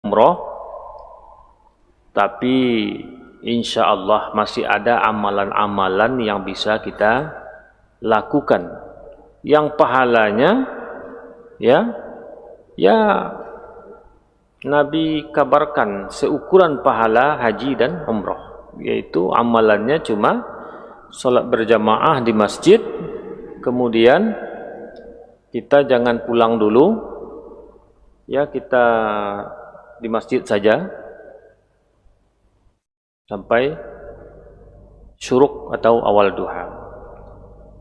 umroh, tapi insya Allah masih ada amalan-amalan yang bisa kita lakukan, yang pahalanya ya Nabi kabarkan seukuran pahala haji dan umroh, yaitu amalannya cuma sholat berjamaah di masjid, kemudian kita jangan pulang dulu, ya kita di masjid saja sampai syuruk atau awal duha.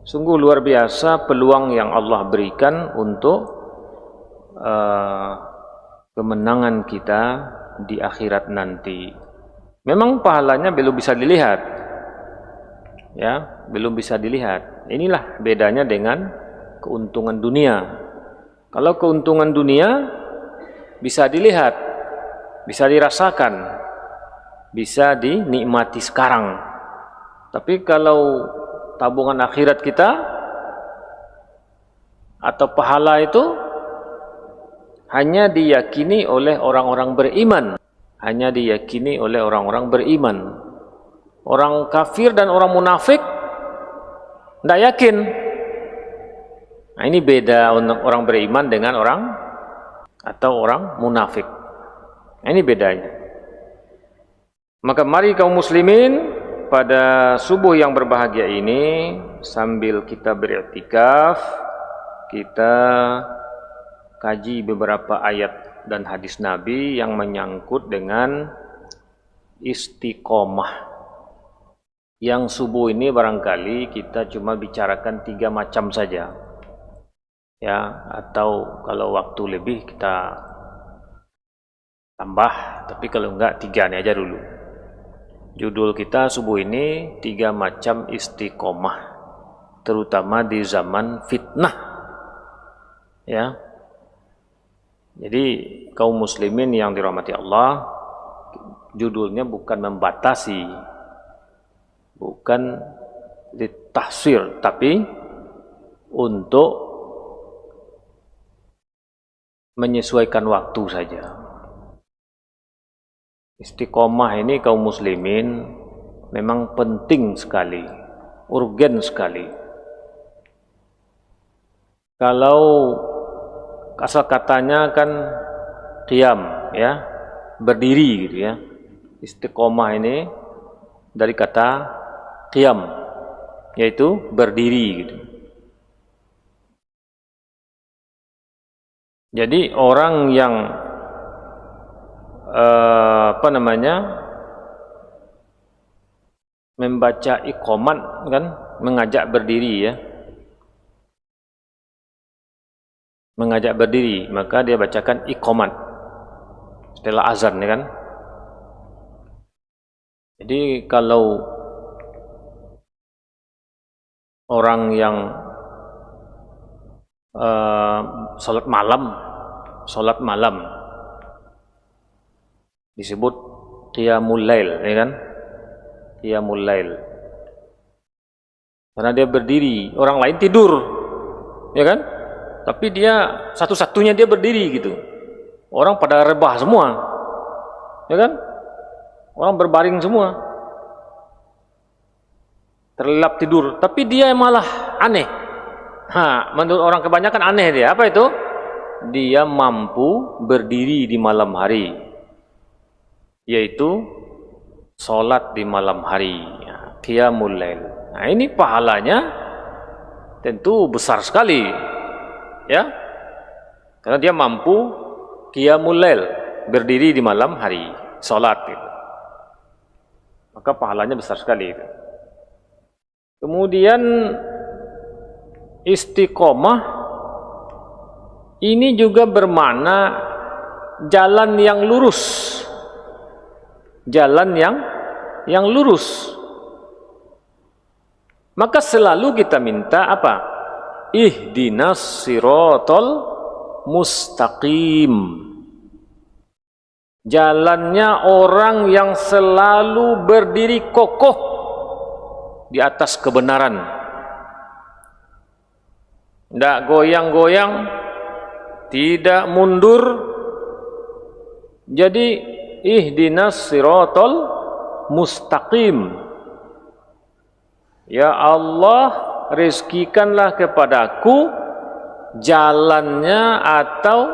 Sungguh luar biasa peluang yang Allah berikan untuk kemenangan kita di akhirat nanti. Memang pahalanya belum bisa dilihat, ya, belum bisa dilihat. Inilah bedanya dengan keuntungan dunia. Kalau keuntungan dunia bisa dilihat, bisa dirasakan, bisa dinikmati sekarang. Tapi kalau tabungan akhirat kita atau pahala itu hanya diyakini oleh orang-orang beriman, hanya diyakini oleh orang-orang beriman. Orang kafir dan orang munafik tidak yakin. Nah, ini beda untuk orang beriman dengan orang atau orang munafik. Nah, ini bedanya. Maka mari kaum muslimin pada subuh yang berbahagia ini, sambil kita beriktikaf, kita kaji beberapa ayat dan hadis Nabi yang menyangkut dengan istiqomah. Yang subuh ini barangkali kita cuma bicarakan 3 macam saja, ya, atau kalau waktu lebih kita tambah, tapi kalau enggak 3 ini aja dulu. Judul kita subuh ini 3 macam istiqomah, terutama di zaman fitnah, ya. Jadi kaum muslimin yang dirahmati Allah, judulnya bukan membatasi, bukan ditahsir, tapi untuk menyesuaikan waktu saja. Istiqomah ini kaum muslimin memang penting sekali, urgen sekali. Kalau asal katanya kan qiyam, ya, berdiri gitu ya. Istiqomah ini dari kata qiyam, yaitu berdiri gitu. Jadi orang yang membaca iqamat kan, mengajak berdiri, ya, mengajak berdiri, maka dia bacakan iqamat setelah azan, ya kan. Jadi kalau orang yang salat malam disebut qiyamul lail, ya kan, qiyamul lail, karena dia berdiri, orang lain tidur, ya kan, tapi dia satu-satunya dia berdiri gitu. Orang pada rebah semua, ya kan, orang berbaring semua, terlelap tidur, tapi dia malah aneh. Menurut orang kebanyakan aneh dia. Apa itu? Dia mampu berdiri di malam hari, yaitu sholat di malam hari, qiyamul lail. Nah, ini pahalanya tentu besar sekali, ya, karena dia mampu qiyamul lail, berdiri di malam hari, sholat gitu. Maka pahalanya besar sekali itu. Kemudian istiqomah ini juga bermakna jalan yang lurus, jalan yang lurus. Maka selalu kita minta apa? Ihdinas siratal mustaqim. Jalannya orang yang selalu berdiri kokoh di atas kebenaran, tidak goyang-goyang, tidak mundur, Jadi ihdinas siratal mustaqim. Ya Allah, rizkikanlah kepadaku jalannya atau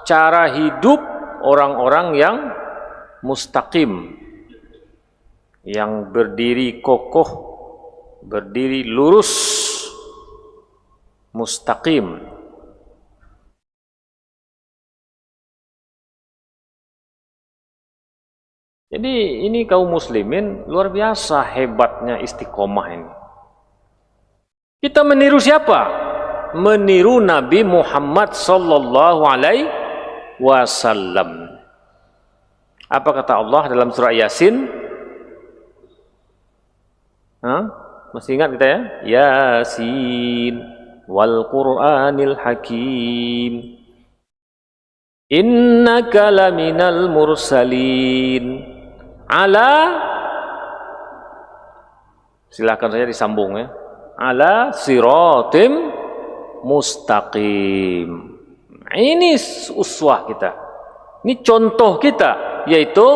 cara hidup orang-orang yang mustaqim, yang berdiri kokoh, berdiri lurus, mustaqim. Jadi ini kaum muslimin luar biasa hebatnya istiqomah ini. Kita meniru siapa? Meniru Nabi Muhammad sallallahu alaihi wasallam. Apa kata Allah dalam surah Yasin? Masih ingat kita ya? Yasin wal Qur'anil Hakim. Innaka laminal mursalin. Silakan saja disambung ya. Ala siratim mustaqim. Ini uswah kita. Ini contoh kita, yaitu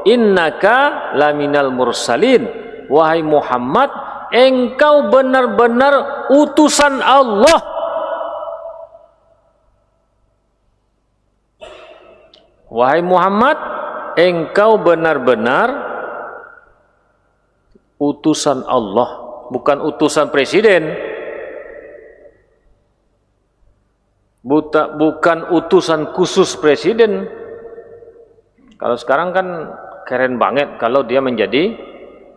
innaka laminal mursalin. Wahai Muhammad, engkau benar-benar utusan Allah. Wahai Muhammad, engkau benar-benar utusan Allah, bukan utusan presiden, bukan utusan khusus presiden. Kalau sekarang kan keren banget kalau dia menjadi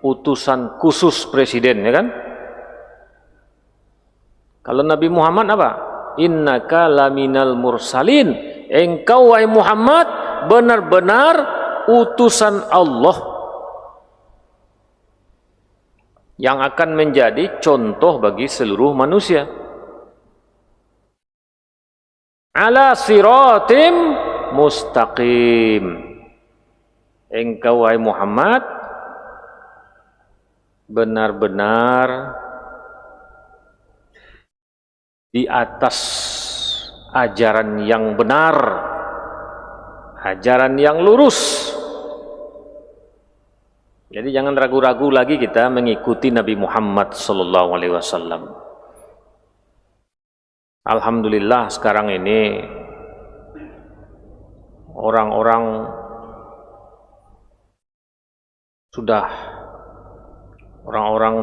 utusan khusus presiden, ya kan? Kalau Nabi Muhammad apa? Innaka laminal mursalin. Engkau wahai Muhammad benar-benar utusan Allah yang akan menjadi contoh bagi seluruh manusia. Ala siratim mustaqim. Engkau wahai Muhammad benar-benar di atas ajaran yang benar, ajaran yang lurus. Jadi jangan ragu-ragu lagi kita mengikuti Nabi Muhammad sallallahu alaihi wasallam. Alhamdulillah sekarang ini orang-orang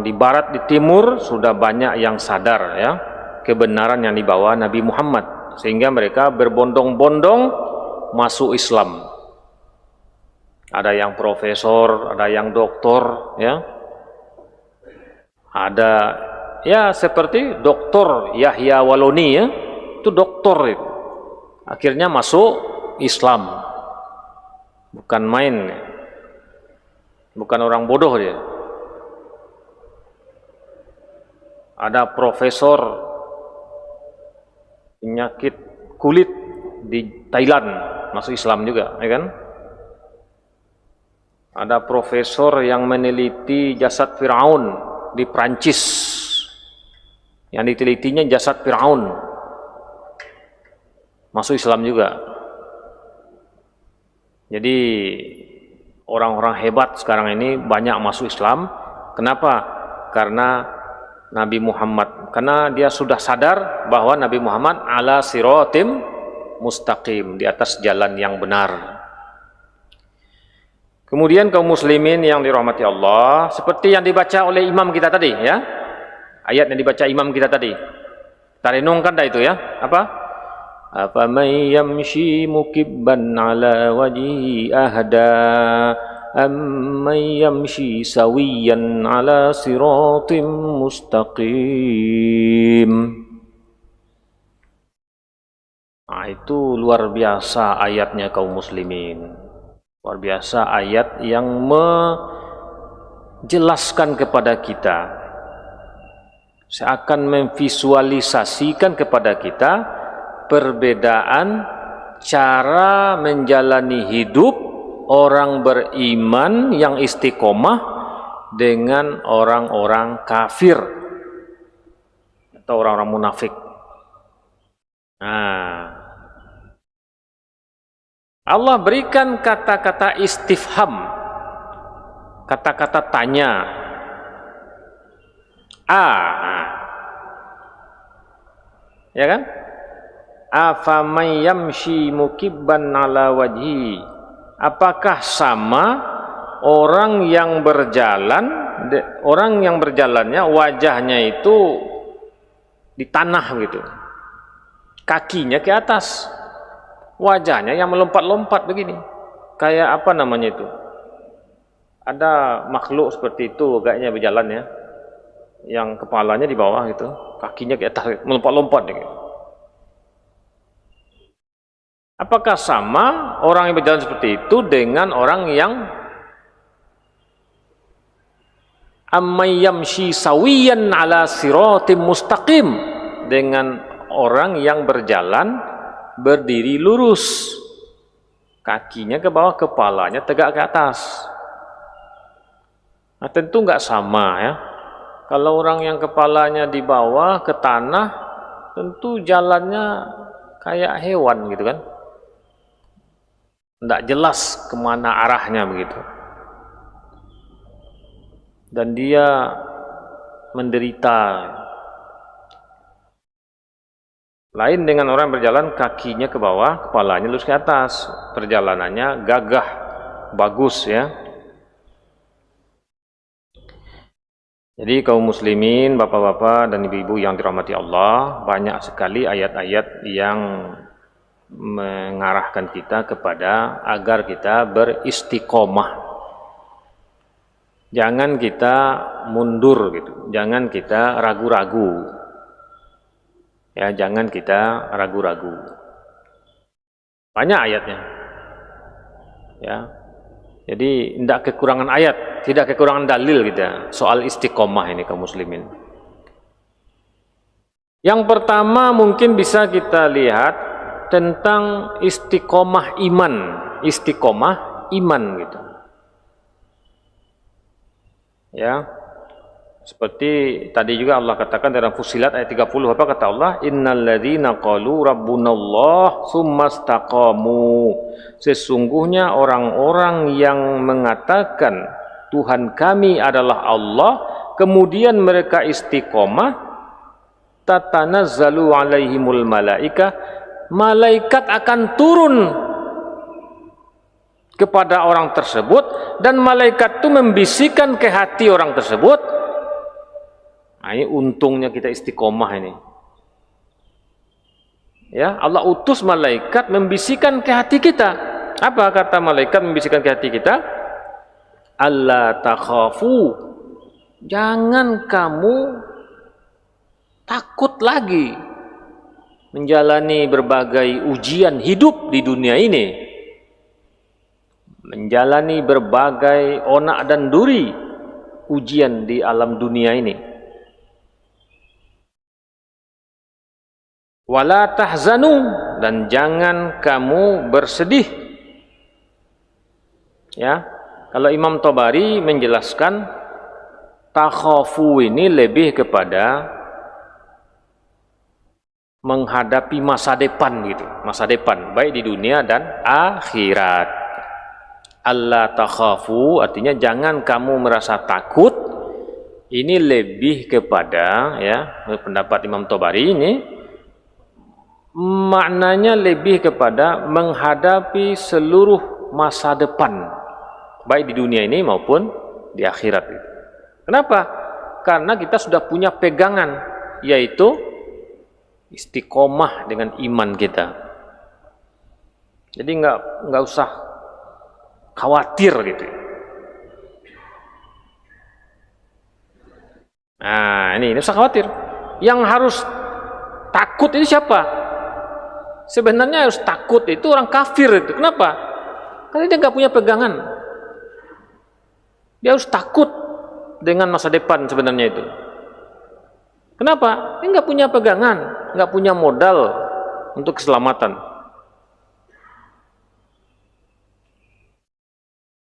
di barat, di timur sudah banyak yang sadar ya kebenaran yang dibawa Nabi Muhammad, sehingga mereka berbondong-bondong masuk Islam. Ada yang profesor, ada yang doktor, ya. Ada ya seperti doktor Yahya Waloni ya, itu doktor itu. Akhirnya masuk Islam. Bukan main. Bukan orang bodoh dia. Ada profesor penyakit kulit di Thailand masuk Islam juga, ya kan? Ada profesor yang meneliti jasad Firaun di Prancis, yang ditelitinya jasad Firaun, masuk Islam juga. Jadi orang-orang hebat sekarang ini banyak masuk Islam. Kenapa? Karena Nabi Muhammad, karena dia sudah sadar bahwa Nabi Muhammad ala siratim mustaqim, di atas jalan yang benar. Kemudian kaum muslimin yang dirahmati Allah, seperti yang dibaca oleh imam kita tadi ya, ayat yang dibaca imam kita tadi, kita renungkan dah itu ya, apa man yamshi mukibban ala wajhi ahda amman yamshi sawiyan ala siratim mustaqim. Nah, itu luar biasa ayatnya kaum muslimin. Luar biasa ayat yang menjelaskan kepada kita, seakan memvisualisasikan kepada kita perbedaan cara menjalani hidup orang beriman yang istiqomah dengan orang-orang kafir atau orang-orang munafik. Nah, Allah berikan kata-kata istifham, kata-kata tanya. Ya kan? Afaman yamshi mukibban ala wajhi. Apakah sama orang yang berjalannya wajahnya itu di tanah gitu, kakinya ke atas, wajahnya yang melompat-lompat begini, kayak apa namanya itu, ada makhluk seperti itu kayaknya berjalan ya, yang kepalanya di bawah gitu, kakinya ke atas melompat-lompat gitu. Apakah sama orang yang berjalan seperti itu dengan orang yang ammayyamshi sawiyan ala siratim mustaqim, dengan orang yang berjalan berdiri lurus, kakinya ke bawah, kepalanya tegak ke atas? Nah, tentu nggak sama ya. Kalau orang yang kepalanya di bawah ke tanah, tentu jalannya kayak hewan gitu kan, nggak jelas kemana arahnya begitu, dan dia menderita. Lain dengan orang yang berjalan kakinya ke bawah, kepalanya lurus ke atas, perjalanannya gagah, bagus ya. Jadi kaum muslimin, bapak-bapak dan ibu-ibu yang dirahmati Allah, banyak sekali ayat-ayat yang mengarahkan kita kepada agar kita beristiqomah. Jangan kita mundur gitu, jangan kita ragu-ragu. Ya, jangan kita ragu-ragu. Banyak ayatnya. Ya. Jadi tidak kekurangan ayat, tidak kekurangan dalil kita soal istiqomah ini kaum muslimin. Yang pertama mungkin bisa kita lihat tentang istiqomah iman gitu. Ya. Seperti tadi juga Allah katakan dalam Fussilat ayat 30, apa kata Allah? Innalladzina qalu rabbunallah tsumastaqamu. Sesungguhnya orang-orang yang mengatakan Tuhan kami adalah Allah, kemudian mereka istiqomah, tatanazzalu alaihimul malaika, malaikat akan turun kepada orang tersebut, dan malaikat itu membisikkan ke hati orang tersebut. Nah, ini untungnya kita istiqomah ini. Ya, Allah utus malaikat membisikkan ke hati kita. Apa kata malaikat membisikkan ke hati kita? Allah takhafu. Jangan kamu takut lagi menjalani berbagai ujian hidup di dunia ini. Menjalani berbagai onak dan duri ujian di alam dunia ini. Wala tahzanu, dan jangan kamu bersedih. Ya, kalau Imam Tabari menjelaskan takhafu ini lebih kepada menghadapi masa depan gitu, masa depan baik di dunia dan akhirat. Allah takhafu artinya jangan kamu merasa takut. Ini lebih kepada ya, pendapat Imam Tabari ini maknanya lebih kepada menghadapi seluruh masa depan baik di dunia ini maupun di akhirat. Kenapa? Karena kita sudah punya pegangan, yaitu istiqomah dengan iman kita. Jadi nggak usah khawatir gitu. Nah, ini usah khawatir. Yang harus takut ini siapa? Sebenarnya harus takut itu orang kafir itu. Kenapa? Karena dia nggak punya pegangan. Dia harus takut dengan masa depan sebenarnya itu. Kenapa? Dia nggak punya pegangan, nggak punya modal untuk keselamatan.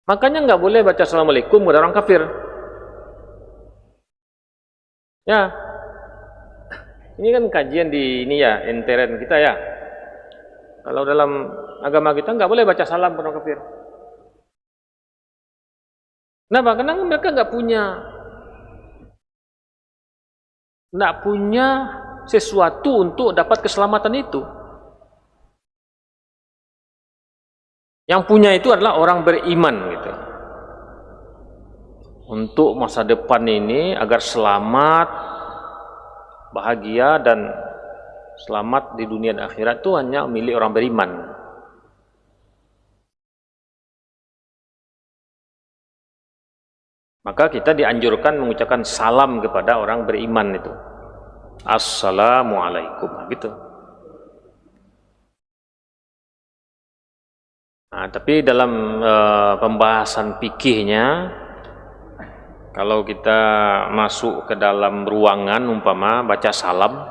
Makanya nggak boleh baca Assalamualaikum kepada orang kafir. Ya, ini kan kajian di ini ya, intern kita ya. Kalau dalam agama kita nggak boleh baca salam ke orang kafir. Kenapa? Karena mereka nggak punya sesuatu untuk dapat keselamatan itu. Yang punya itu adalah orang beriman gitu. Untuk masa depan ini agar selamat, bahagia dan selamat di dunia dan akhirat itu hanya milik orang beriman. Maka kita dianjurkan mengucapkan salam kepada orang beriman itu. Assalamualaikum, gitu. Nah, tapi dalam pembahasan fikihnya, kalau kita masuk ke dalam ruangan umpama baca salam,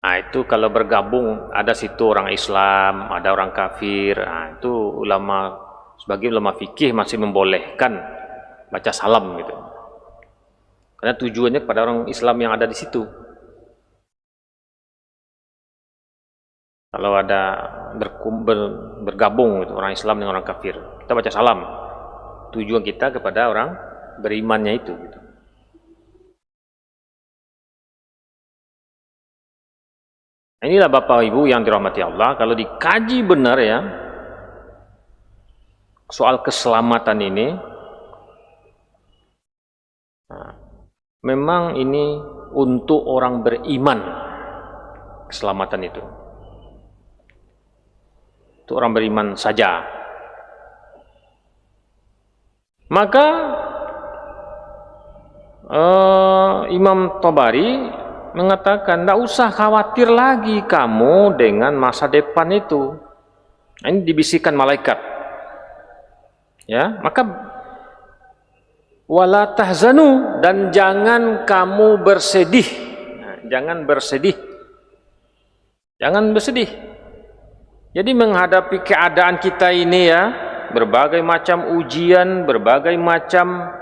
nah itu kalau bergabung ada situ orang Islam, ada orang kafir, nah itu sebagai ulama fikih masih membolehkan baca salam gitu. Karena tujuannya kepada orang Islam yang ada di situ. Kalau ada bergabung gitu, orang Islam dengan orang kafir, kita baca salam. Tujuan kita kepada orang berimannya itu gitu. Inilah Bapak Ibu yang dirahmati Allah, kalau dikaji benar ya soal keselamatan ini, nah, memang ini untuk orang beriman keselamatan itu. Untuk orang beriman saja. Maka Imam Tabari mengatakan, tidak usah khawatir lagi kamu dengan masa depan itu. Ini dibisikkan malaikat. Ya, maka wala tahzanu, dan jangan kamu bersedih. Nah, jangan bersedih. Jangan bersedih. Jadi menghadapi keadaan kita ini ya, berbagai macam ujian, berbagai macam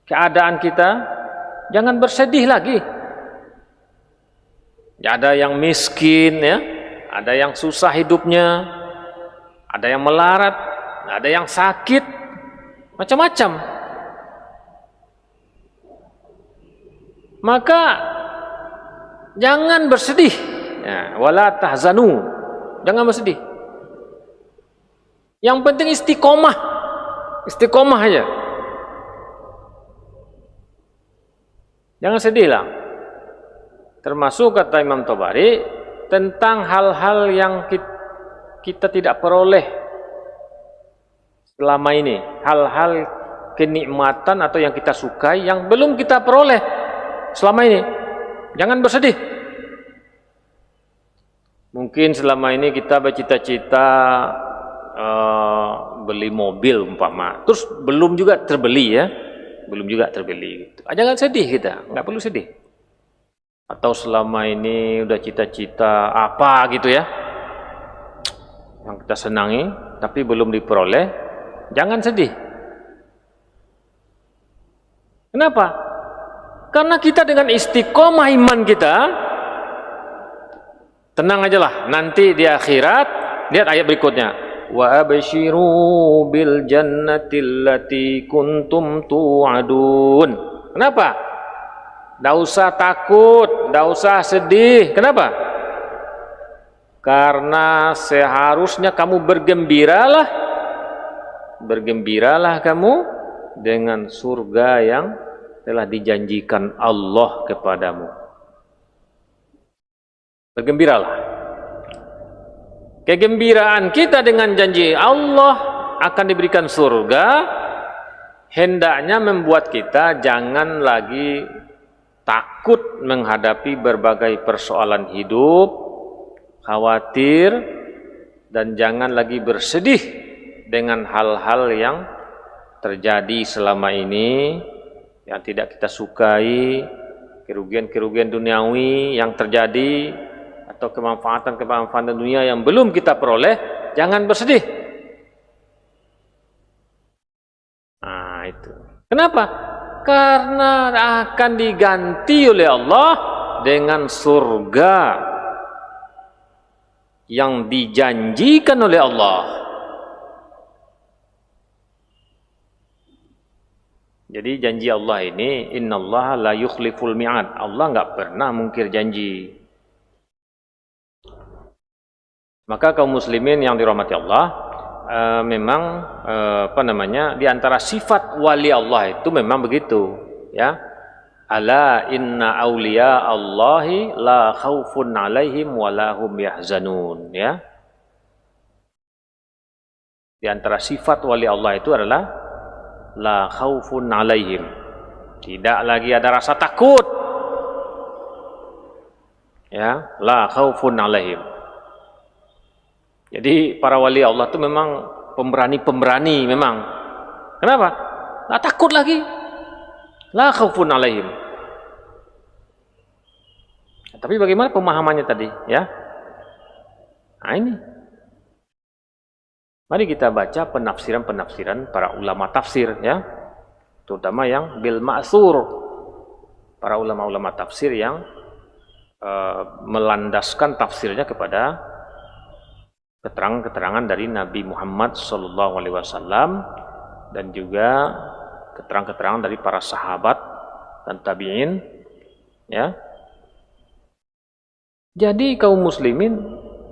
keadaan kita, jangan bersedih lagi. Ya, ada yang miskin ya, ada yang susah hidupnya, ada yang melarat, ada yang sakit, macam-macam. Maka jangan bersedih. Ya, wala tahzanu, jangan bersedih. Yang penting istiqomah, istiqomah aja. Jangan sedih lah. Termasuk kata Imam Tabari tentang hal-hal yang kita tidak peroleh selama ini, hal-hal kenikmatan atau yang kita sukai yang belum kita peroleh selama ini. Jangan bersedih. Mungkin selama ini kita bercita-cita beli mobil umpama, terus belum juga terbeli ya, belum juga terbeli. Jangan sedih kita, nggak perlu sedih. Atau selama ini udah cita-cita apa gitu ya, yang kita senangi, tapi belum diperoleh. Jangan sedih. Kenapa? Karena kita dengan istiqomah iman kita, tenang aja lah, nanti di akhirat, lihat ayat berikutnya. Wa abshiru bil jannati allati kuntum tu'adun. Kenapa? Tidak usah takut, tidak usah sedih. Kenapa? Karena seharusnya kamu bergembiralah kamu dengan surga yang telah dijanjikan Allah kepadamu. Bergembiralah. Kegembiraan kita dengan janji Allah akan diberikan surga, hendaknya membuat kita jangan lagi takut menghadapi berbagai persoalan hidup, khawatir, dan jangan lagi bersedih dengan hal-hal yang terjadi selama ini yang tidak kita sukai, kerugian-kerugian duniawi yang terjadi atau kemanfaatan-kemanfaatan dunia yang belum kita peroleh, jangan bersedih. Nah, itu. Kenapa? Karena akan diganti oleh Allah dengan surga yang dijanjikan oleh Allah. Jadi janji Allah ini, innallaha la yukhliful mi'ad. Allah enggak pernah mungkir janji. Maka kaum muslimin yang dirahmati Allah, memang di antara sifat wali Allah itu memang begitu, ya. Ala inna awliya Allahi la khaufun alaihim wa la hum yahzanun, ya. Di antara sifat wali Allah itu adalah la khaufun alaihim, tidak lagi ada rasa takut, ya, la khaufun alaihim. Jadi para wali Allah itu memang pemberani-pemberani memang. Kenapa? Nggak takut lagi, la khaufun alaihim. Tapi bagaimana pemahamannya tadi, ya? Nah ini, mari kita baca penafsiran-penafsiran para ulama tafsir, ya, terutama yang bil ma'thur, para ulama-ulama tafsir yang melandaskan tafsirnya kepada keterangan-keterangan dari Nabi Muhammad SAW dan juga keterangan-keterangan dari para sahabat dan tabi'in, ya. Jadi kaum muslimin,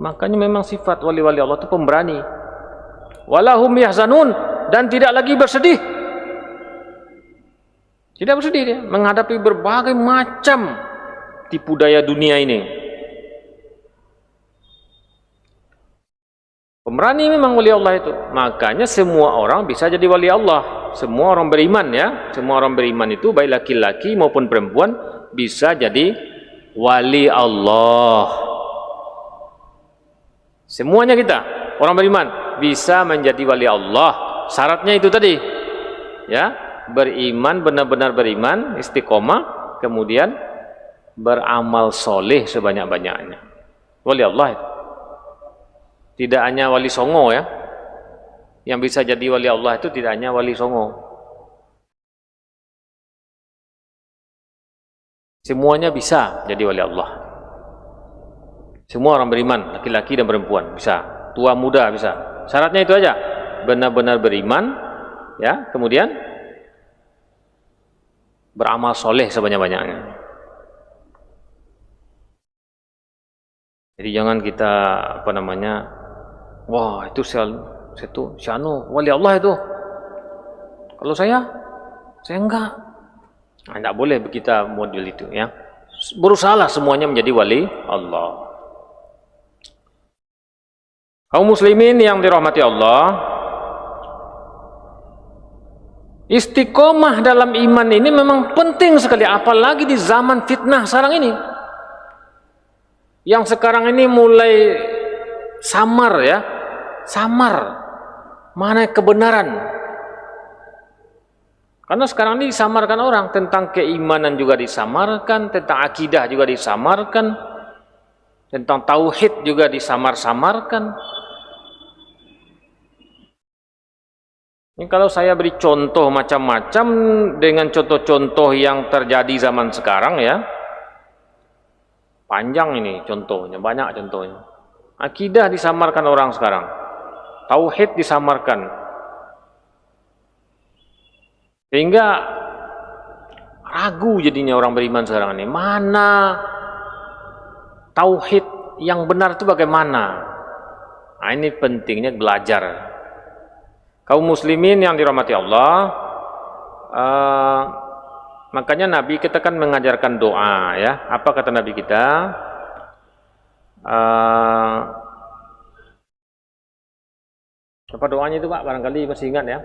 makanya memang sifat wali-wali Allah itu pemberani. Walahum yahzanun, dan tidak lagi bersedih. Tidak bersedih dia menghadapi berbagai macam tipu daya dunia ini. Pemberani memang wali Allah itu. Makanya semua orang bisa jadi wali Allah. Semua orang beriman, ya. Semua orang beriman itu baik laki-laki maupun perempuan bisa jadi wali Allah. Semuanya kita orang beriman bisa menjadi wali Allah. Syaratnya itu tadi, ya, beriman, benar-benar beriman, istiqomah, kemudian beramal soleh sebanyak-banyaknya. Wali Allah itu tidak hanya wali songo, ya. Yang bisa jadi wali Allah itu tidak hanya wali songo. Semuanya bisa jadi wali Allah. Semua orang beriman, laki-laki dan perempuan bisa, tua muda bisa. Syaratnya itu aja, benar-benar beriman, ya, kemudian beramal soleh sebanyak-banyaknya. Jadi jangan kita wah itu si anu wali Allah itu. Kalau saya enggak. Nah, enggak boleh kita model itu, ya. Berusahalah semuanya menjadi wali Allah. Kaum muslimin yang dirahmati Allah, istiqomah dalam iman ini memang penting sekali, apalagi di zaman fitnah sekarang ini. Yang sekarang ini mulai samar, ya. Samar. Mana kebenaran? Karena sekarang ini disamarkan orang, tentang keimanan juga disamarkan, tentang akidah juga disamarkan, tentang tauhid juga disamar-samarkan. Ini kalau saya beri contoh macam-macam dengan contoh-contoh yang terjadi zaman sekarang, ya. Panjang ini contohnya, banyak contohnya. Akidah disamarkan orang sekarang. Tauhid disamarkan. Sehingga ragu jadinya orang beriman sekarang ini. Mana tauhid yang benar itu bagaimana? Nah, ini pentingnya belajar. Kaum muslimin yang dirahmati Allah, makanya Nabi kita kan mengajarkan doa, ya. Apa kata Nabi kita? Apa doanya itu, Pak? Barangkali masih ingat, ya.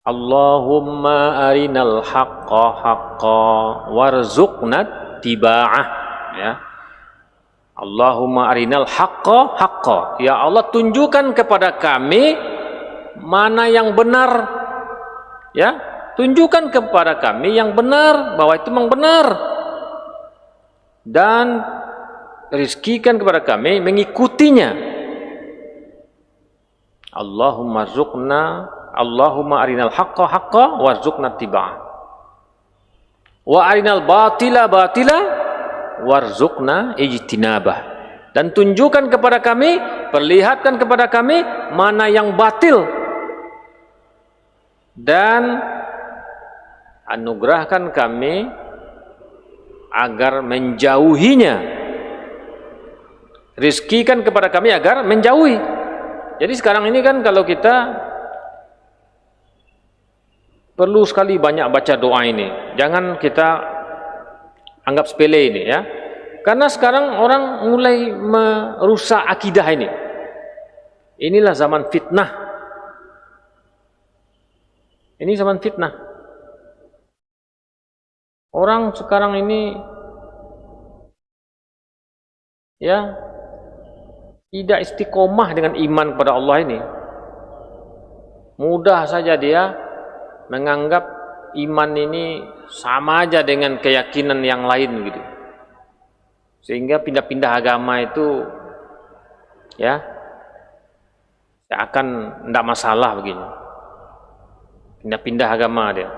Allahumma arinal haqqa haqqa warzuqna tiba'ah, ya. Allahumma arinal haqqa haqqa, ya Allah tunjukkan kepada kami mana yang benar, ya. Tunjukkan kepada kami yang benar, bahwa itu memang benar, dan rizkikan kepada kami mengikutinya. Allahumma arinal haqqa haqqa warzuqna tiba'ah. wa arinal batila batila warzuqna ijtinabah, dan tunjukkan kepada kami, perlihatkan kepada kami mana yang batil, dan anugerahkan kami agar menjauhinya, rizkikan kepada kami agar menjauhi. Jadi sekarang ini kan kalau kita perlu sekali banyak baca doa ini, jangan kita anggap sepele ini ya, karena sekarang orang mulai merusak akidah ini. Inilah zaman fitnah, ini zaman fitnah. Orang sekarang ini ya tidak istiqomah dengan iman kepada Allah ini. Mudah saja dia menganggap iman ini sama aja dengan keyakinan yang lain gitu, sehingga pindah-pindah agama itu ya akan tidak masalah begini. Pindah-pindah agama dia,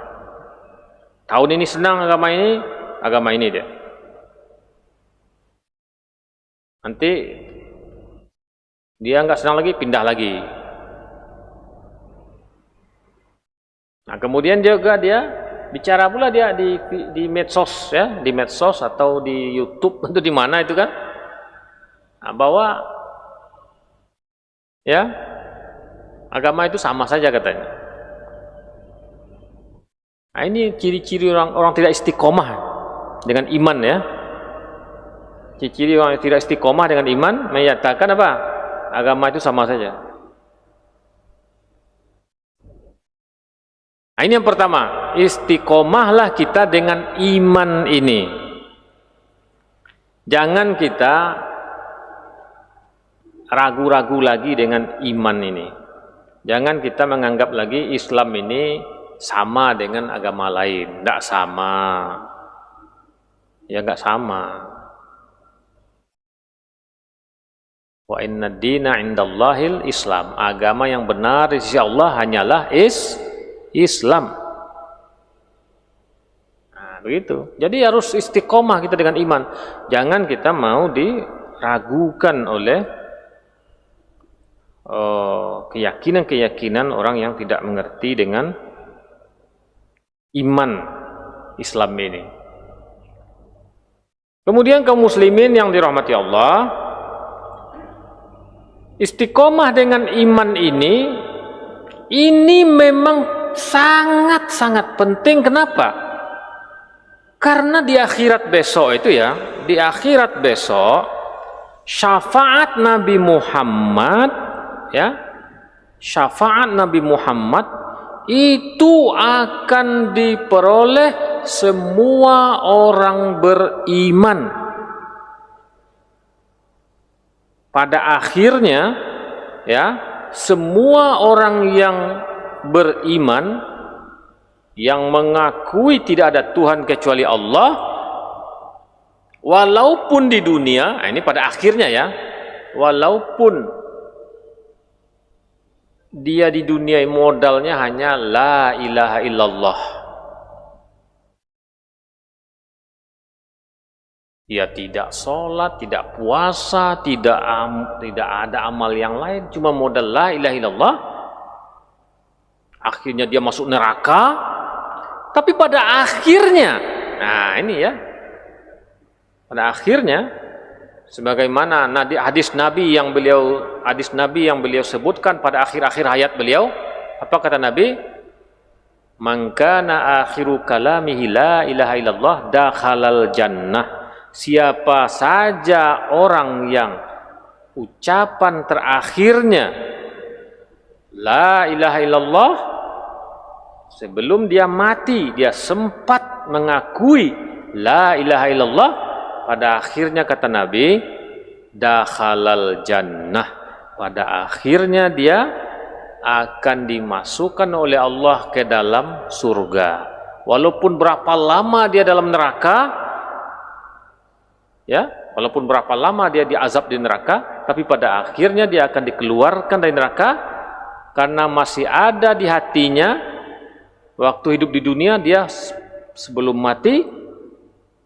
tahun ini senang agama ini dia, nanti dia nggak senang lagi, pindah lagi. Nah, kemudian juga dia bicara pula dia di medsos ya, di medsos atau di YouTube atau di mana itu kan, nah, bahwa ya agama itu sama saja katanya. Nah, ini ciri-ciri orang tidak istiqomah dengan iman ya. Ciri-ciri orang yang tidak istiqomah dengan iman menyatakan apa? Agama itu sama saja. Nah, ini yang pertama, istiqomahlah kita dengan iman ini. Jangan kita ragu-ragu lagi dengan iman ini. Jangan kita menganggap lagi Islam ini sama dengan agama lain. Tidak sama. Ya enggak sama. Wa inna dina indallahil Islam. Agama yang benar di sisi Allah hanyalah Islam. Nah, begitu. Jadi harus istiqomah kita dengan iman. Jangan kita mau diragukan oleh keyakinan-keyakinan orang yang tidak mengerti dengan iman Islam ini. Kemudian kaum muslimin yang dirahmati Allah, istiqomah dengan iman ini memang sangat-sangat penting. Kenapa? Karena di akhirat besok itu ya, di akhirat besok syafaat Nabi Muhammad ya, syafaat Nabi Muhammad itu akan diperoleh semua orang beriman. Pada akhirnya ya, semua orang yang beriman yang mengakui tidak ada Tuhan kecuali Allah, walaupun di dunia, ini pada akhirnya ya, walaupun dia di dunia modalnya hanya la ilaha illallah, dia tidak sholat, tidak puasa, tidak ada amal yang lain, cuma modal la ilaha illallah. Akhirnya dia masuk neraka. Tapi pada akhirnya, nah ini ya, pada akhirnya, sebagaimana hadis Nabi yang beliau sebutkan pada akhir-akhir hayat beliau, apa kata Nabi? Man kana akhiru kalamihi la ilaha illallah dakhalal jannah. Siapa saja orang yang ucapan terakhirnya la ilaha illallah, sebelum dia mati dia sempat mengakui la ilaha illallah, pada akhirnya kata Nabi dakhalal jannah, pada akhirnya dia akan dimasukkan oleh Allah ke dalam surga. Walaupun berapa lama dia dalam neraka ya, walaupun berapa lama dia diazab di neraka, tapi pada akhirnya dia akan dikeluarkan dari neraka, karena masih ada di hatinya waktu hidup di dunia, dia sebelum mati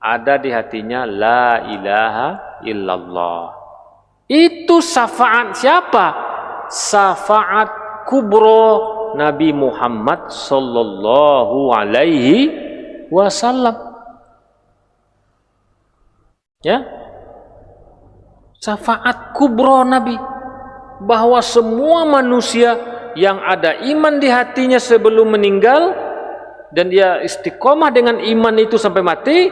ada di hatinya la ilaha illallah. Itu syafaat siapa? Syafaat kubro Nabi Muhammad sallallahu alaihi wasallam. Ya, syafaat kubro Nabi, bahwa semua manusia yang ada iman di hatinya sebelum meninggal dan dia istiqomah dengan iman itu sampai mati,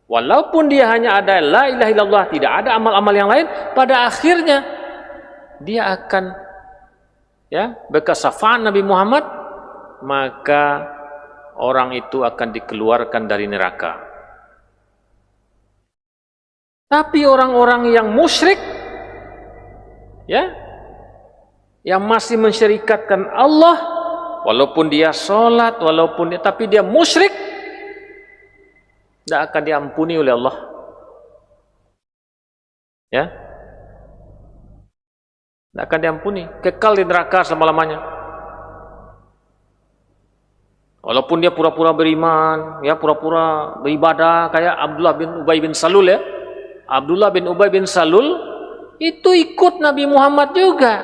walaupun dia hanya ada la ilaha illallah, tidak ada amal-amal yang lain, pada akhirnya dia akan, ya, bekas syafaat Nabi Muhammad, maka orang itu akan dikeluarkan dari neraka. Tapi orang-orang yang musyrik, ya, yang masih mensyirikatkan Allah, walaupun dia sholat, tapi dia musyrik, tidak akan diampuni oleh Allah. Ya, tidak akan diampuni, kekal di neraka selama-lamanya. Walaupun dia pura-pura beriman, ya, pura-pura beribadah, kayak Abdullah bin Ubay bin Salul, ya. Abdullah bin Ubay bin Salul itu ikut Nabi Muhammad juga.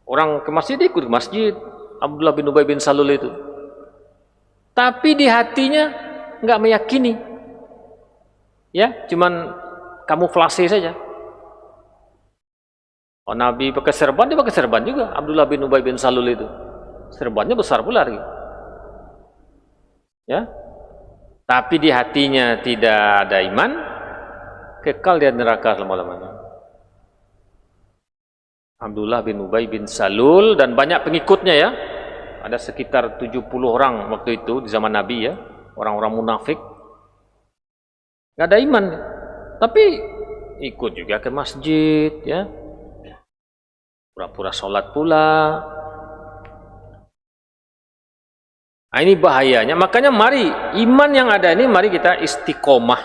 Orang ke masjid, ikut ke masjid, Abdullah bin Ubay bin Salul itu. Tapi di hatinya nggak meyakini, ya, cuman kamuflase saja. Oh, Nabi pakai serban, dia pakai serban juga. Abdullah bin Ubay bin Salul itu serbannya besar pula lagi, ya. Tapi di hatinya tidak ada iman, kekal di neraka selama-lamanya. Abdullah bin Ubay bin Salul dan banyak pengikutnya, ya. Ada sekitar 70 orang waktu itu di zaman Nabi, ya. Orang-orang munafik. Gak ada iman. Tapi ikut juga ke masjid, ya. Pura-pura sholat pula. Nah, ini bahayanya. Makanya mari iman yang ada ini, mari kita istiqomah,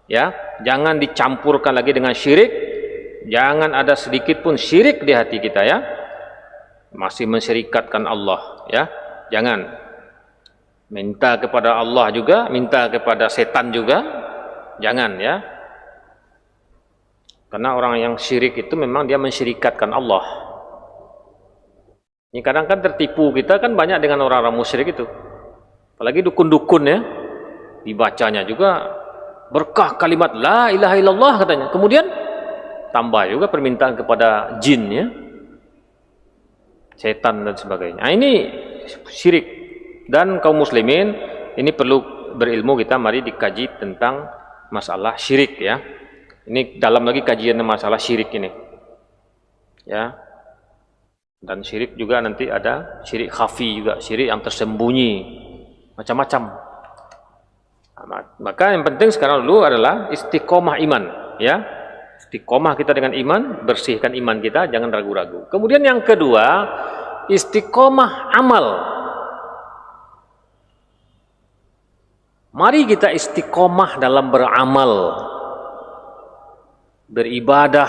ya. Jangan dicampurkan lagi dengan syirik. Jangan ada sedikit pun syirik di hati kita, ya. Masih mensyirikatkan Allah, ya. Jangan. Minta kepada Allah juga, minta kepada setan juga. Jangan, ya. Karena orang yang syirik itu memang dia mensyirikatkan Allah. Ini kadang kan tertipu kita kan banyak dengan orang-orang musyrik itu. Apalagi dukun-dukun, ya. Dibacanya juga berkah kalimat la ilaha illallah katanya. Kemudian tambah juga permintaan kepada jin, ya. Setan dan sebagainya. Nah, ini syirik. Dan kaum muslimin ini perlu berilmu, kita mari dikaji tentang masalah syirik, ya. Ini dalam lagi kajian masalah syirik ini. Ya. Dan syirik juga nanti ada syirik khafi juga, syirik yang tersembunyi, macam-macam. Maka yang penting sekarang dulu adalah istiqomah iman, ya. Istiqomah kita dengan iman, bersihkan iman kita, jangan ragu-ragu. Kemudian yang kedua, istiqomah amal. Mari kita istiqomah dalam beramal, beribadah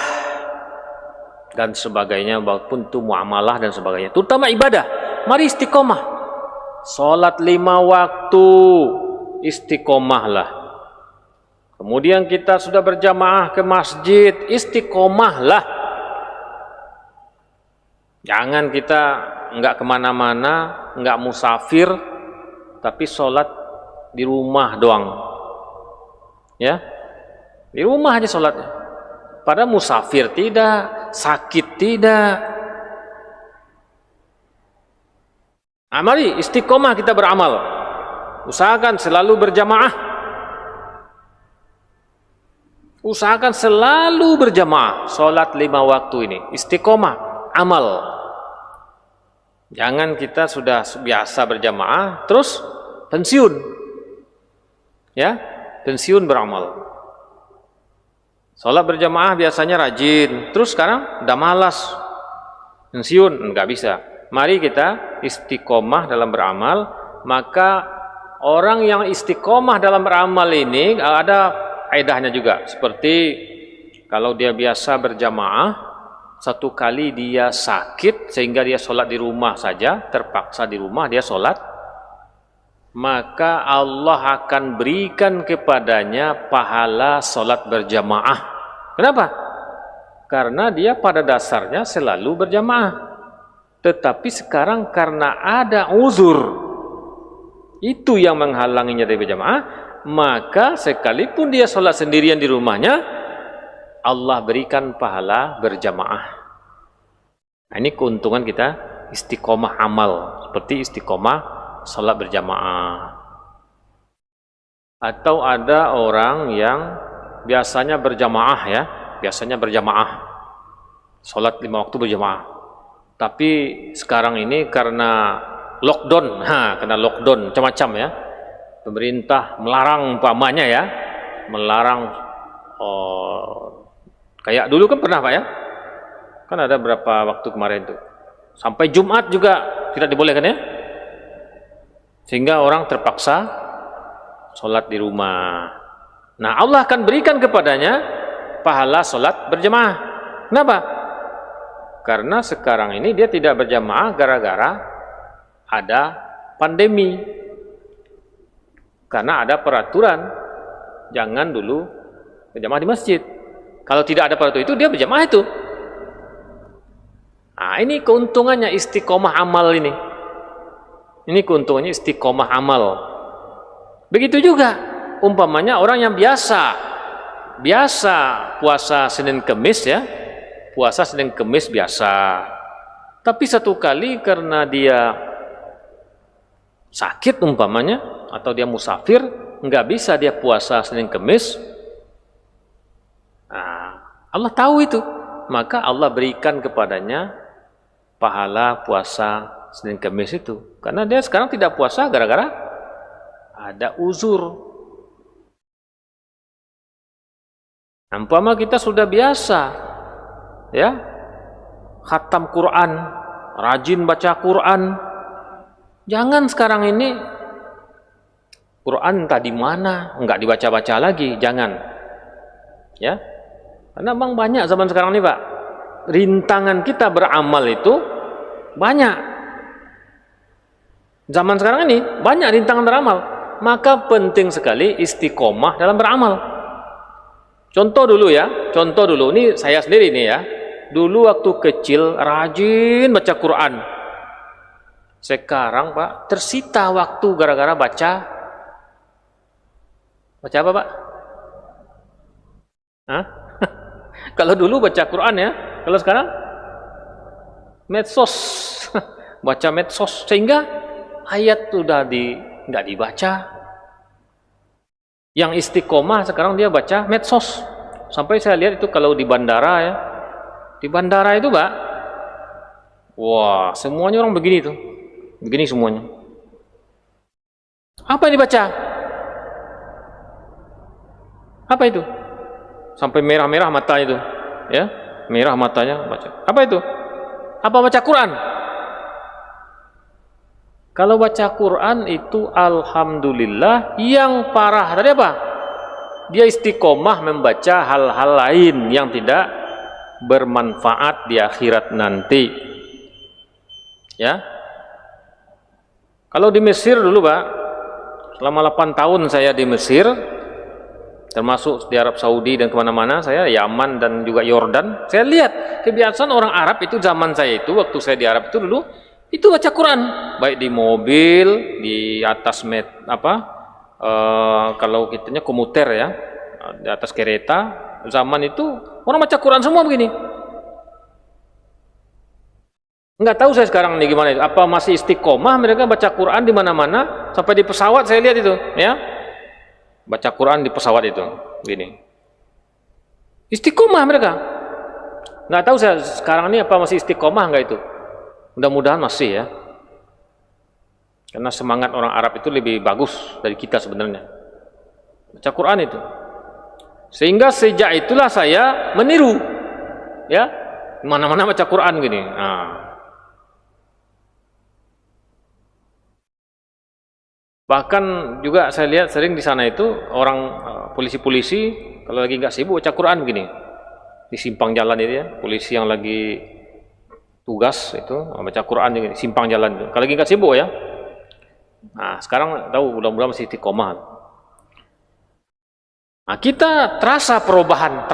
dan sebagainya, walaupun itu muamalah dan sebagainya, terutama ibadah. Mari istiqomah. Salat 5 waktu, istiqomahlah. Kemudian kita sudah berjamaah ke masjid, istiqomahlah. Jangan kita enggak kemana-mana, enggak musafir, tapi sholat di rumah doang, ya. Di rumah aja sholatnya. Pada musafir tidak, sakit tidak. Nah, mari istiqomah kita beramal. Usahakan selalu berjamaah. Usahakan selalu berjamaah. Sholat 5 waktu ini. Istiqomah, amal. Jangan kita sudah biasa berjamaah, terus pensiun. Ya, pensiun beramal. Sholat berjamaah biasanya rajin, terus sekarang udah malas, pensiun, enggak bisa. Mari kita istiqomah dalam beramal. Maka orang yang istiqomah dalam beramal ini ada faedahnya juga. Seperti kalau dia biasa berjamaah, satu kali dia sakit sehingga dia sholat di rumah saja, terpaksa di rumah dia sholat maka Allah akan berikan kepadanya pahala sholat berjamaah. Kenapa? Karena dia pada dasarnya selalu berjamaah. Tetapi sekarang karena ada uzur, itu yang menghalanginya dari berjamaah, maka sekalipun dia sholat sendirian di rumahnya, Allah berikan pahala berjamaah. Nah, ini keuntungan kita istiqomah amal, seperti istiqomah sholat berjamaah. Atau ada orang yang biasanya berjamaah ya, biasanya berjamaah, sholat 5 waktu berjamaah. Tapi sekarang ini karena lockdown, karena lockdown macam-macam ya, pemerintah melarang umpamanya ya, melarang kayak dulu kan pernah Pak ya, kan ada berapa waktu kemarin tuh, sampai Jumat juga tidak dibolehkan ya, sehingga orang terpaksa sholat di rumah. Nah, Allah akan berikan kepadanya pahala sholat berjamaah. Kenapa? Karena sekarang ini dia tidak berjamaah gara-gara ada pandemi. Karena ada peraturan, jangan dulu berjamaah di masjid. Kalau tidak ada peraturan itu, dia berjamaah itu. Nah, ini keuntungannya istiqomah amal ini. Ini keuntungannya istiqomah amal. Begitu juga, umpamanya orang yang biasa puasa Senin Kemis ya, puasa Senin Kemis biasa. Tapi satu kali karena dia sakit umpamanya, atau dia musafir, nggak bisa dia puasa Senin Kemis. Nah, Allah tahu itu, maka Allah berikan kepadanya pahala puasa Senin Kemis itu. Karena dia sekarang tidak puasa gara-gara ada uzur. Umpama kita sudah biasa ya khatam Quran, rajin baca Quran, jangan sekarang ini Quran tadi mana enggak dibaca-baca lagi, jangan ya, karena memang banyak zaman sekarang ini Pak, rintangan kita beramal itu banyak. Zaman sekarang ini banyak rintangan beramal, maka penting sekali istiqomah dalam beramal. Contoh dulu, ini saya sendiri nih ya. Dulu waktu kecil rajin baca Quran. Sekarang Pak, tersita waktu gara-gara baca apa Pak? Hah? Kalau dulu baca Quran ya, kalau sekarang medsos. Baca medsos, sehingga ayat sudah nggak dibaca. Yang istiqomah sekarang dia baca medsos. Sampai saya lihat itu kalau di bandara ya, di bandara itu Pak, wah semuanya orang begini tuh, begini semuanya. Apa yang dibaca? Apa itu? Sampai merah-merah matanya itu, ya, merah matanya baca. Apa itu? Apa baca Quran? Kalau baca Quran itu alhamdulillah, yang parah tadi apa? Dia istiqomah membaca hal-hal lain yang tidak bermanfaat di akhirat nanti. Ya. Kalau di Mesir dulu Pak, selama 8 tahun saya di Mesir, termasuk di Arab Saudi dan kemana-mana, saya Yaman dan juga Yordan, saya lihat kebiasaan orang Arab itu zaman saya itu, waktu saya di Arab itu dulu, itu baca Quran, baik di mobil, di atas kalau kitanya komuter ya, di atas kereta, zaman itu orang baca Quran semua begini. Nggak tahu saya sekarang nih gimana itu, apa masih istiqomah mereka baca Quran di mana-mana, sampai di pesawat saya lihat itu, ya, baca Quran di pesawat itu, begini. Istiqomah mereka. Nggak tahu saya sekarang ini apa masih istiqomah nggak itu. Mudah-mudahan masih ya, karena semangat orang Arab itu lebih bagus dari kita sebenarnya, baca Quran itu. Sehingga sejak itulah saya meniru, ya, mana-mana baca Quran gini. Nah. Bahkan juga saya lihat sering di sana itu orang polisi-polisi kalau lagi nggak sibuk baca Quran begini di simpang jalan itu ya, polisi yang lagi tugas itu baca Quran di simpang jalan itu. Kalau lagi nggak sibuk ya, Nah, sekarang tahu mudah-mudahan masih istiqomah. Nah, kita terasa perubahan.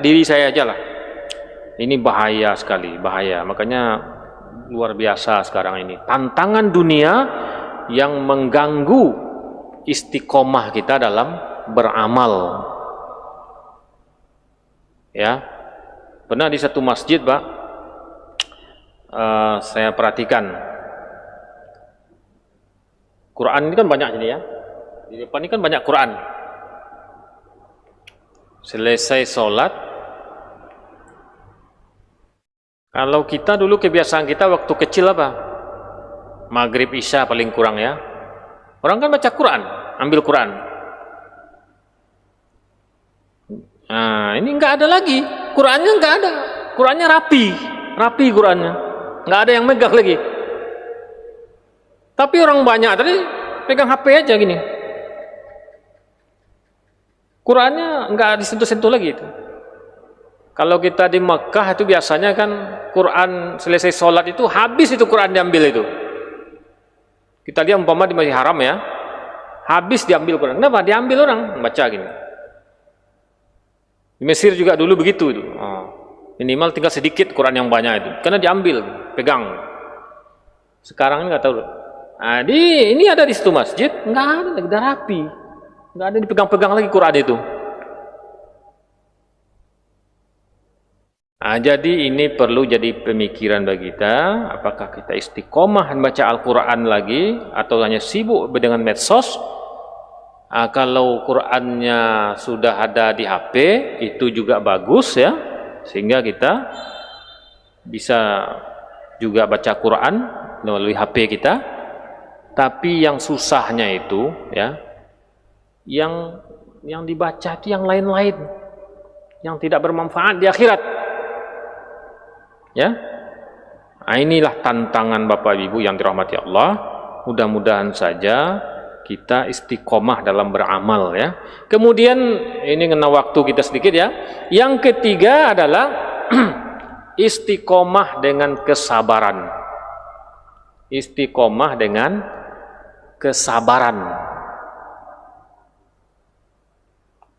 Diri saya aja lah. Ini bahaya sekali, bahaya. Makanya luar biasa sekarang ini. Tantangan dunia yang mengganggu istiqomah kita dalam beramal. Ya, pernah di satu masjid, Pak, saya perhatikan Quran ini kan banyak ini ya. Di depan ini kan banyak Quran. Selesai sholat, kalau kita dulu kebiasaan kita waktu kecil apa? Maghrib Isya paling kurang ya. Orang kan baca Quran, ambil Quran. Nah, ini nggak ada lagi. Qurannya nggak ada. Qurannya rapi Qurannya. Nggak ada yang megang lagi. Tapi orang banyak tadi pegang HP aja gini. Qurannya nggak disentuh-sentuh lagi itu. Kalau kita di Mekah itu biasanya kan Quran selesai sholat itu habis itu Quran diambil itu. Kita lihat umpama di Masjid Haram ya, habis diambil Quran. Kenapa? Diambil orang baca gini. Di Mesir juga dulu begitu itu. Minimal tinggal sedikit Quran yang banyak itu, karena diambil, pegang. Sekarang ini nggak tahu. Nah, ini ada di situ masjid, nggak ada, udah rapi, nggak ada dipegang-pegang lagi Quran itu. Nah, jadi ini perlu jadi pemikiran bagi kita, apakah kita istiqomah membaca Al-Quran lagi atau hanya sibuk dengan medsos. Kalau Qurannya sudah ada di HP itu juga bagus ya, sehingga kita bisa juga baca Quran melalui HP kita. Tapi yang susahnya itu ya, yang dibaca itu yang lain-lain, yang tidak bermanfaat di akhirat. Ya, nah, inilah tantangan Bapak Ibu yang dirahmati Allah. Mudah-mudahan saja kita istiqomah dalam beramal ya. Kemudian ini kena waktu kita sedikit ya. Yang ketiga adalah istiqomah dengan kesabaran. Istiqomah dengan kesabaran.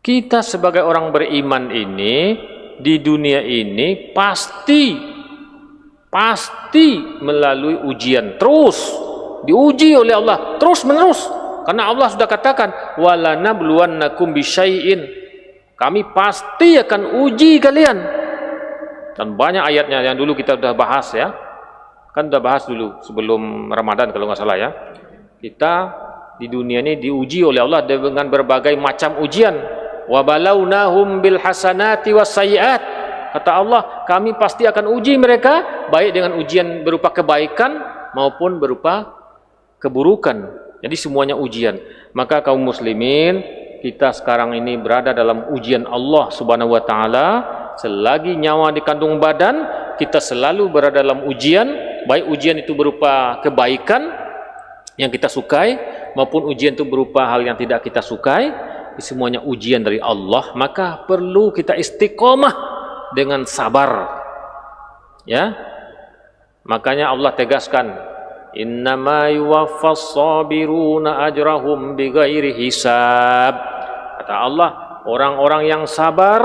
Kita sebagai orang beriman ini di dunia ini pasti melalui ujian, terus diuji oleh Allah terus menerus, karena Allah sudah katakan walanabluwannakum bisyai'in, kami pasti akan uji kalian. Dan banyak ayatnya yang dulu kita sudah bahas ya, kan sudah bahas dulu sebelum Ramadan kalau nggak salah ya. Kita di dunia ini diuji oleh Allah dengan berbagai macam ujian. Wabalawnahum bil hasanati wassayiat. Kata Allah, kami pasti akan uji mereka baik dengan ujian berupa kebaikan maupun berupa keburukan. Jadi semuanya ujian. Maka kaum muslimin, kita sekarang ini berada dalam ujian Allah Subhanahu wa taala. Selagi nyawa di kandung badan, kita selalu berada dalam ujian, baik ujian itu berupa kebaikan yang kita sukai maupun ujian itu berupa hal yang tidak kita sukai. Semuanya ujian dari Allah. Maka perlu kita istiqomah dengan sabar ya. Makanya Allah tegaskan, innama yuwaffas sabiruna ajrahum bighairi hisab. Kata Allah, orang-orang yang sabar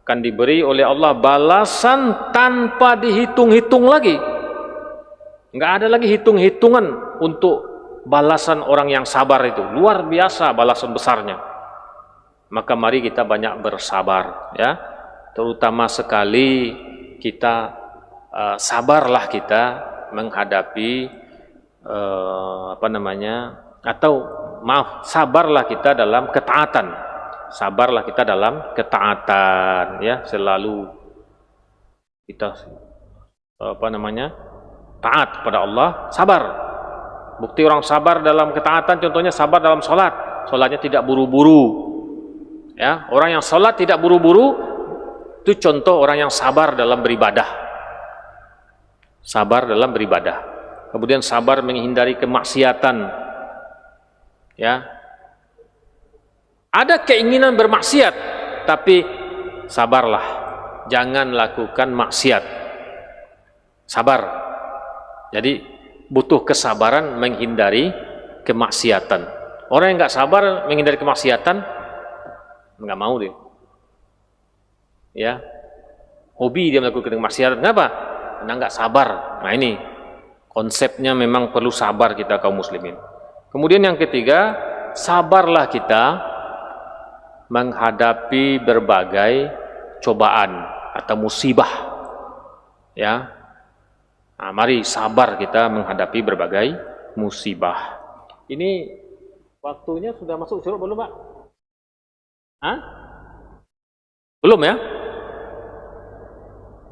akan diberi oleh Allah balasan tanpa dihitung-hitung lagi. Enggak ada lagi hitung-hitungan untuk balasan orang yang sabar itu. Luar biasa balasan besarnya. Maka mari kita banyak bersabar ya, terutama sekali kita sabarlah kita menghadapi sabarlah kita dalam ketaatan. Sabarlah kita dalam ketaatan ya, selalu kita taat kepada Allah, sabar. Bukti orang sabar dalam ketaatan contohnya sabar dalam sholat. Sholatnya tidak buru-buru. Ya, orang yang sholat tidak buru-buru itu contoh orang yang sabar dalam beribadah. Sabar dalam beribadah. Kemudian sabar menghindari kemaksiatan. Ya. Ada keinginan bermaksiat, tapi sabarlah. Jangan lakukan maksiat. Sabar. Jadi butuh kesabaran menghindari kemaksiatan. Orang yang nggak sabar menghindari kemaksiatan, nggak mau dia. Ya, hobi dia melakukan kemaksiatan. Kenapa? Karena nggak sabar. Nah ini konsepnya memang perlu sabar kita kaum muslimin. Kemudian yang ketiga, sabarlah kita menghadapi berbagai cobaan atau musibah. Ya, nah, mari sabar kita menghadapi berbagai musibah. Ini waktunya sudah masuk syuruk belum, Pak? Hah? Belum ya?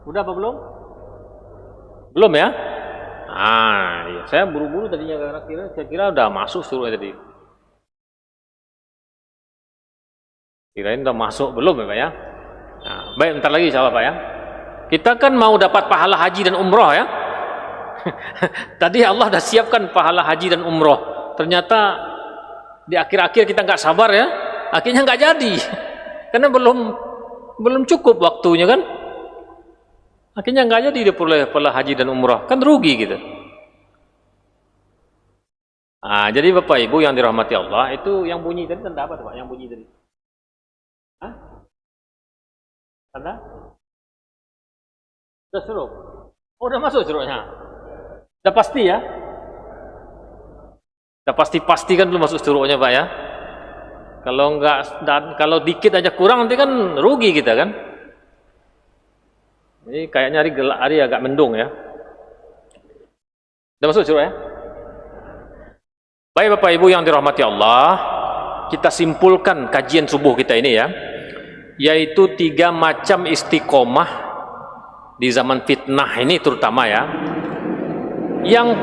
Udah apa belum? Belum ya? Ah, iya. Saya buru-buru tadinya karena saya kira udah masuk syuruknya tadi. Kirain udah masuk belum ya, Pak ya? Nah, baik, bentar lagi insyaallah, Pak ya. Kita kan mau dapat pahala haji dan umroh ya. Tadi Allah dah siapkan pahala haji dan umroh. Ternyata di akhir-akhir kita nggak sabar ya, akhirnya nggak jadi. Karena belum cukup waktunya kan. Akhirnya nggak jadi dia pahala haji dan umroh, kan rugi gitu. Nah, jadi Bapak Ibu yang dirahmati Allah, itu yang bunyi tadi tanda apa tuh, Pak? Yang bunyi tadi? Hah? Tanda? Sudah syuruk? Oh, udah masuk syuruknya? Udah pasti ya? Udah pasti kan belum masuk syuruknya, Pak ya? Kalau enggak, dan kalau dikit aja kurang nanti kan rugi kita kan? Ini kayaknya hari agak mendung ya. Udah masuk syuruk ya? Baik Bapak Ibu yang dirahmati Allah, kita simpulkan kajian subuh kita ini ya, yaitu 3 macam istiqomah di zaman fitnah ini terutama ya. Yang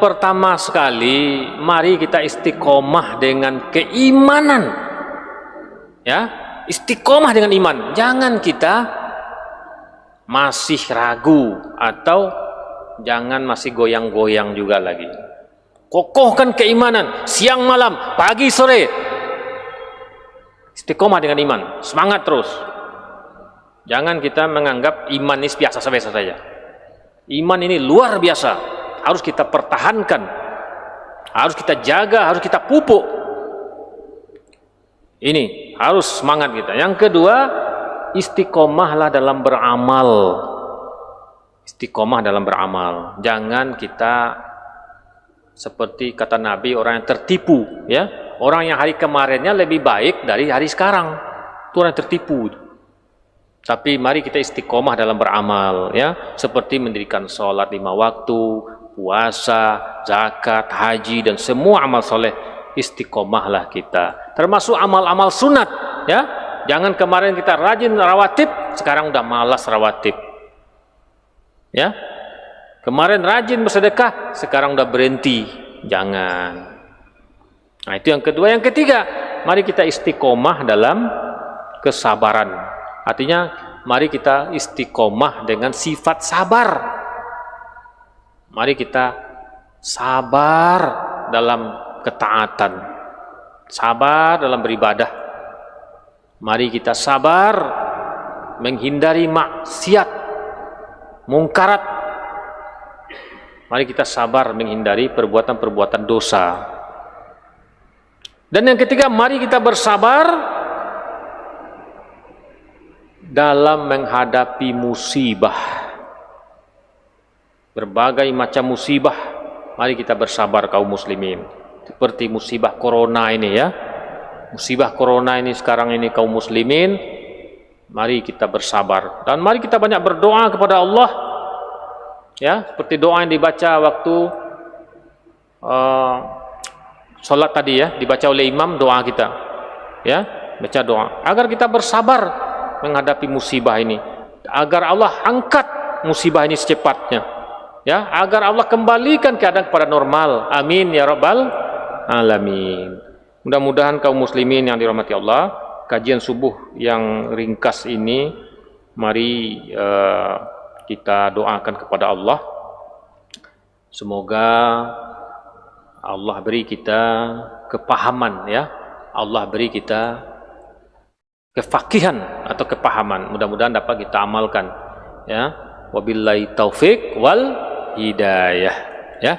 pertama sekali, mari kita istiqomah dengan keimanan. Ya, istiqomah dengan iman. Jangan kita masih ragu atau jangan masih goyang-goyang juga lagi. Kokohkan keimanan siang malam, pagi sore. Istiqomah dengan iman, semangat terus. Jangan kita menganggap iman ini biasa-biasa saja. Iman ini luar biasa, harus kita pertahankan, harus kita jaga, harus kita pupuk. Ini harus semangat kita. Yang kedua, istiqomahlah dalam beramal. Istiqomah dalam beramal. Jangan kita seperti kata Nabi, orang yang tertipu ya. Orang yang hari kemarinnya lebih baik dari hari sekarang. Itu orang yang tertipu. Tapi mari kita istiqomah dalam beramal ya, seperti mendirikan sholat 5 waktu, puasa, zakat, haji dan semua amal soleh. Istiqomahlah kita. Termasuk amal-amal sunat ya. Jangan kemarin kita rajin rawatib, sekarang udah malas rawatib. Ya. Kemarin rajin bersedekah, sekarang udah berhenti. Jangan. Nah, itu yang kedua. Yang ketiga, mari kita istiqomah dalam kesabaran. Artinya, mari kita istiqomah dengan sifat sabar. Mari kita sabar dalam ketaatan, sabar dalam beribadah. Mari kita sabar menghindari maksiat, mungkarat. Mari kita sabar menghindari perbuatan-perbuatan dosa. Dan yang ketiga, mari kita bersabar dalam menghadapi musibah. Berbagai macam musibah, mari kita bersabar kaum muslimin. Seperti musibah corona ini ya. Musibah corona ini sekarang ini kaum muslimin, mari kita bersabar. Dan mari kita banyak berdoa kepada Allah. Ya, seperti doa yang dibaca waktu sholat tadi ya, dibaca oleh imam doa kita. Ya, baca doa. Agar kita bersabar menghadapi musibah ini, agar Allah angkat musibah ini secepatnya ya, agar Allah kembalikan keadaan kepada normal. Amin ya rabbal alamin. Mudah-mudahan kaum muslimin yang dirahmati Allah, kajian subuh yang ringkas ini mari kita doakan kepada Allah, semoga Allah beri kita kepahaman ya, Allah beri kita kefakihan atau kepahaman, mudah-mudahan dapat kita amalkan ya. Wabillahi taufik wal hidayah. Ya.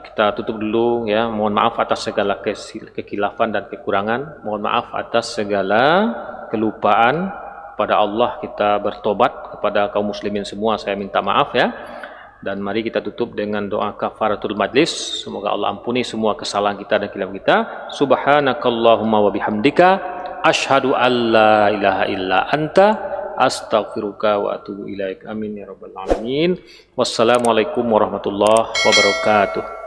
Kita tutup dulu ya. Mohon maaf atas segala kekhilafan dan kekurangan. Mohon maaf atas segala kelupaan. Pada Allah kita bertobat, kepada kaum muslimin semua saya minta maaf ya. Dan mari kita tutup dengan doa kafaratul majlis. Semoga Allah ampuni semua kesalahan kita dan khilaf kita. Subhanakallahumma wa bihamdika asyhadu an la ilaha illa anta astaghfiruka wa atubu ilaik. Amin ya rabbal alamin. Wassalamualaikum warahmatullahi wabarakatuh.